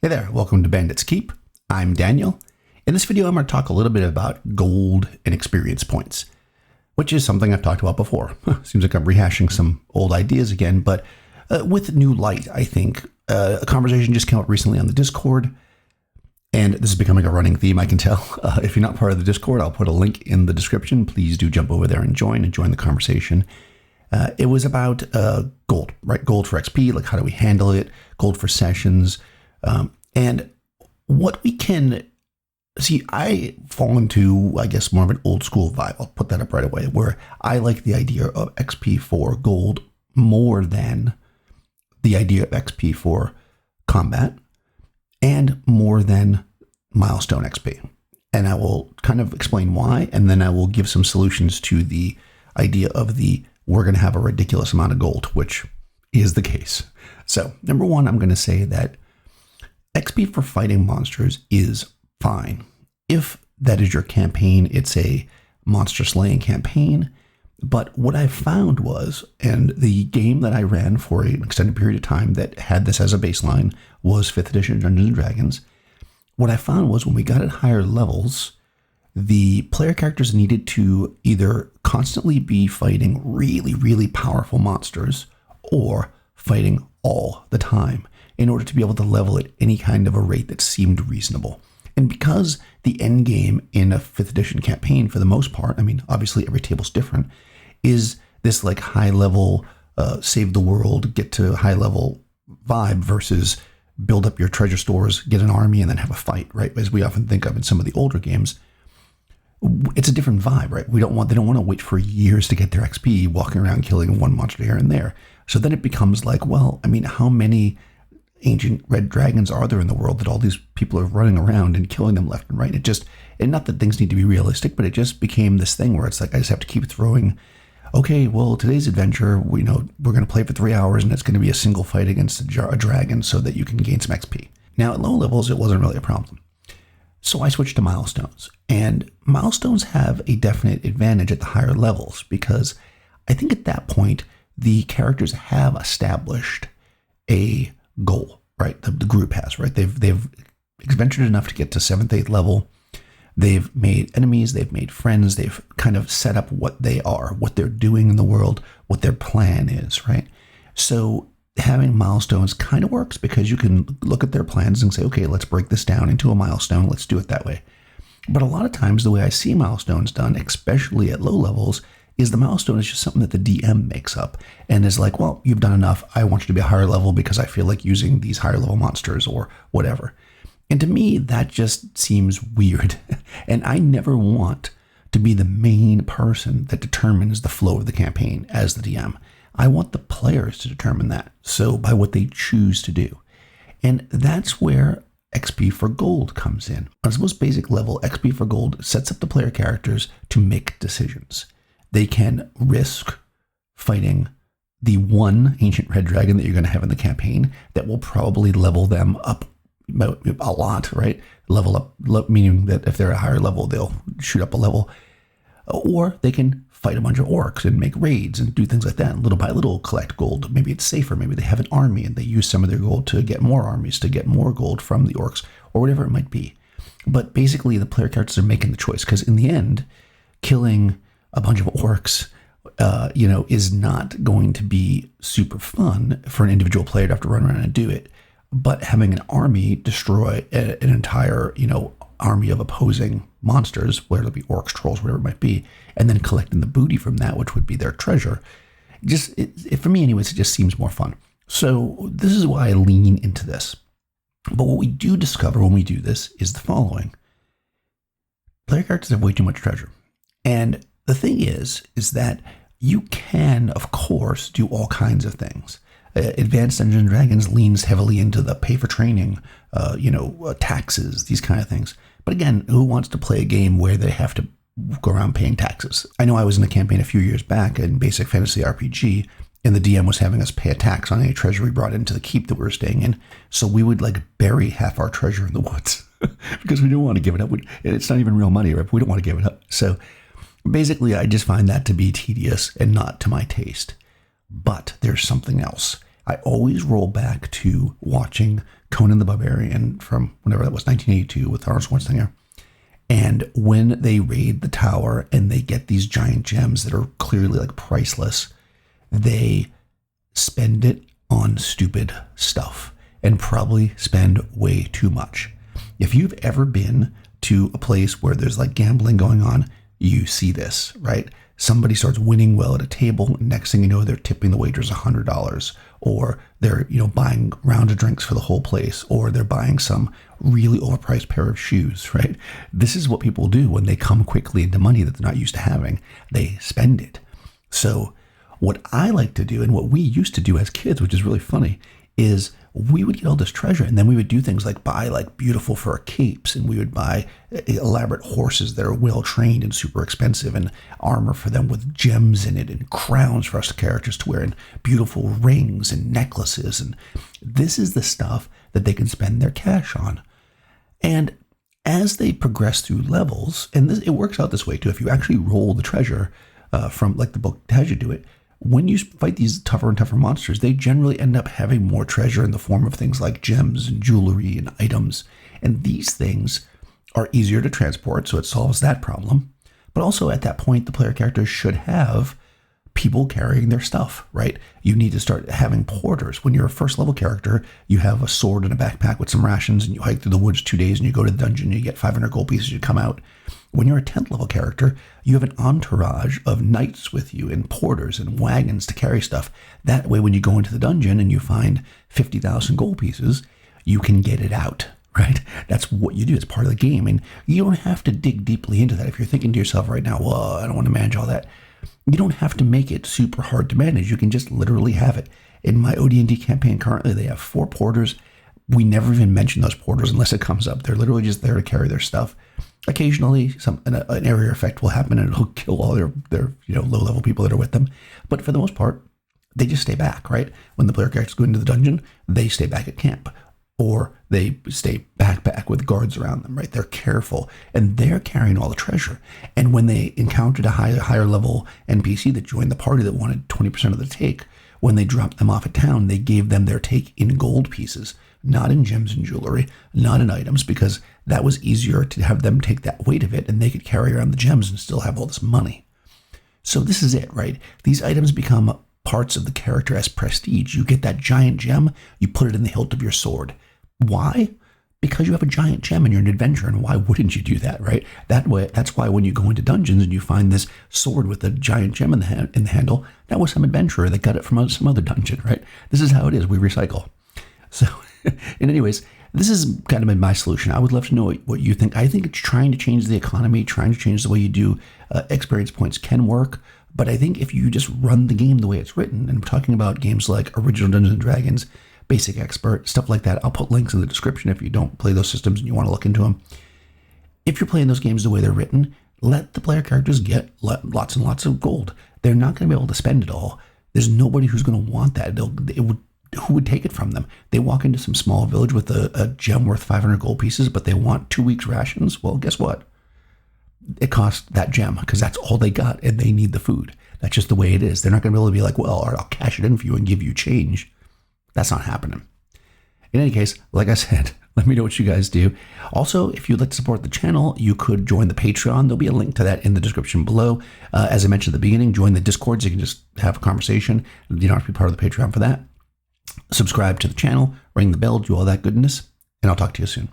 Hey there, welcome to Bandit's Keep. I'm Daniel. In this video, I'm going to talk a little bit about gold and experience points, which is something I've talked about before. Seems like I'm rehashing some old ideas again, but with new light, I think. A conversation just came up recently on the Discord, and this is becoming a running theme, I can tell. If you're not part of the Discord, I'll put a link in the description. Please do jump over there and join the conversation. It was about gold, right? Gold for XP, like how do we handle it? Gold for sessions. And what we can see, I fall into, I guess, more of an old school vibe. I'll put that up right away, where I like the idea of XP for gold more than the idea of XP for combat and more than milestone XP. And I will kind of explain why, and then I will give some solutions to the idea of we're going to have a ridiculous amount of gold, which is the case. So, number one, I'm going to say that XP for fighting monsters is fine. If that is your campaign, it's a monster slaying campaign. But what I found was, and the game that I ran for an extended period of time that had this as a baseline was 5th edition Dungeons & Dragons. What I found was when we got at higher levels, the player characters needed to either constantly be fighting really, really powerful monsters or fighting all the time in order to be able to level at any kind of a rate that seemed reasonable. And because the end game in a 5th edition campaign, for the most part, I mean, obviously every table's different, is this like high level, save the world, get to high level vibe versus build up your treasure stores, get an army, and then have a fight, right? As we often think of in some of the older games. It's a different vibe, right? They don't want to wait for years to get their XP, walking around killing one monster here and there. So then it becomes like, well, I mean, how many ancient red dragons are there in the world that all these people are running around and killing them left and right? And not that things need to be realistic, but it just became this thing where it's like, I just have to keep throwing, okay, well, today's adventure, we're going to play for 3 hours and it's going to be a single fight against a dragon so that you can gain some XP. Now, at low levels, it wasn't really a problem. So I switched to milestones, and milestones have a definite advantage at the higher levels because I think at that point, the characters have established a goal, right? The group has, right? They've ventured enough to get to 7th, 8th level. They've made enemies, they've made friends, they've kind of set up what they are, what they're doing in the world, what their plan is, right? So having milestones kind of works because you can look at their plans and say, okay, let's break this down into a milestone. Let's do it that way. But a lot of times the way I see milestones done, especially at low levels, is the milestone is just something that the DM makes up and is like, well, you've done enough. I want you to be a higher level because I feel like using these higher level monsters or whatever. And to me, that just seems weird. And I never want to be the main person that determines the flow of the campaign as the DM. I want the players to determine that. So by what they choose to do. And that's where XP for gold comes in. On its most basic level, XP for gold sets up the player characters to make decisions. They can risk fighting the one ancient red dragon that you're going to have in the campaign that will probably level them up a lot, right? Level up, meaning that if they're at a higher level, they'll shoot up a level. Or they can fight a bunch of orcs and make raids and do things like that. Little by little, collect gold. Maybe it's safer. Maybe they have an army and they use some of their gold to get more armies, to get more gold from the orcs, or whatever it might be. But basically, the player characters are making the choice because in the end, killing a bunch of orcs, is not going to be super fun for an individual player to have to run around and do it. But having an army destroy an entire, army of opposing monsters, whether it be orcs, trolls, whatever it might be, and then collecting the booty from that, which would be their treasure, for me anyways, it just seems more fun. So this is why I lean into this. But what we do discover when we do this is the following. Player characters have way too much treasure. And the thing is that you can, of course, do all kinds of things. Advanced Dungeons & Dragons leans heavily into the pay for training, taxes, these kind of things. But again, who wants to play a game where they have to go around paying taxes? I know I was in a campaign a few years back in Basic Fantasy RPG, and the DM was having us pay a tax on any treasure we brought into the keep that we were staying in. So we would bury half our treasure in the woods because we didn't want to give it up. It's not even real money, right? We don't want to give it up. So basically, I just find that to be tedious and not to my taste. But there's something else. I always roll back to watching Conan the Barbarian from whenever that was, 1982, with Arnold Schwarzenegger. And when they raid the tower and they get these giant gems that are clearly like priceless, they spend it on stupid stuff and probably spend way too much. If you've ever been to a place where there's like gambling going on, you see this, right? Somebody starts winning well at a table. Next thing you know, they're tipping the waitress $100, or they're, buying rounds of drinks for the whole place, or they're buying some really overpriced pair of shoes, right? This is what people do when they come quickly into money that they're not used to having. They spend it. So what I like to do, and what we used to do as kids, which is really funny, is we would get all this treasure, and then we would do things like buy like beautiful fur capes, and we would buy elaborate horses that are well trained and super expensive, and armor for them with gems in it, and crowns for us characters to wear, and beautiful rings and necklaces. And this is the stuff that they can spend their cash on. And as they progress through levels, and it works out this way too, if you actually roll the treasure from like the book has you do it, when you fight these tougher and tougher monsters, they generally end up having more treasure in the form of things like gems and jewelry and items. And these things are easier to transport, so it solves that problem. But also at that point, the player characters should have people carrying their stuff, right? You need to start having porters. When you're a first level character, you have a sword and a backpack with some rations, and you hike through the woods 2 days, and you go to the dungeon, and you get 500 gold pieces, you come out. When you're a 10th level character, you have an entourage of knights with you, and porters and wagons to carry stuff. That way, when you go into the dungeon and you find 50,000 gold pieces, you can get it out, right? That's what you do. It's part of the game. And you don't have to dig deeply into that. If you're thinking to yourself right now, well, I don't want to manage all that. You don't have to make it super hard to manage. You can just literally have it. In my OD&D campaign currently, they have 4 porters. We never even mention those porters unless it comes up. They're literally just there to carry their stuff. Occasionally, an area effect will happen and it'll kill all their low-level people that are with them. But for the most part, they just stay back, right? When the player characters go into the dungeon, they stay back at camp. Or they stay back with guards around them, right? They're careful, and they're carrying all the treasure. And when they encountered a higher level NPC that joined the party that wanted 20% of the take, when they dropped them off at town, they gave them their take in gold pieces, not in gems and jewelry, not in items, because that was easier to have them take that weight of it, and they could carry around the gems and still have all this money. So this is it, right? These items become parts of the character as prestige. You get that giant gem, you put it in the hilt of your sword. Why? Because you have a giant gem and you're an adventurer, and why wouldn't you do that, right? That's why when you go into dungeons and you find this sword with a giant gem in the handle, that was some adventurer that got it from some other dungeon, right? This is how it is. We recycle. So, in anyways, this is kind of been my solution. I would love to know what you think. I think it's trying to change the economy, trying to change the way you do experience points can work. But I think if you just run the game the way it's written, and I'm talking about games like Original Dungeons & Dragons, Basic Expert, stuff like that. I'll put links in the description if you don't play those systems and you want to look into them. If you're playing those games the way they're written, let the player characters get lots and lots of gold. They're not going to be able to spend it all. There's nobody who's going to want that. Who would take it from them? They walk into some small village with a gem worth 500 gold pieces, but they want 2 weeks rations. Well, guess what? It costs that gem because that's all they got, and they need the food. That's just the way it is. They're not going to be able to be like, well, I'll cash it in for you and give you change. That's not happening. In any case, like I said, let me know what you guys do. Also, if you'd like to support the channel, you could join the Patreon. There'll be a link to that in the description below. As I mentioned at the beginning, join the Discord so you can just have a conversation. You don't have to be part of the Patreon for that. Subscribe to the channel, ring the bell, do all that goodness, and I'll talk to you soon.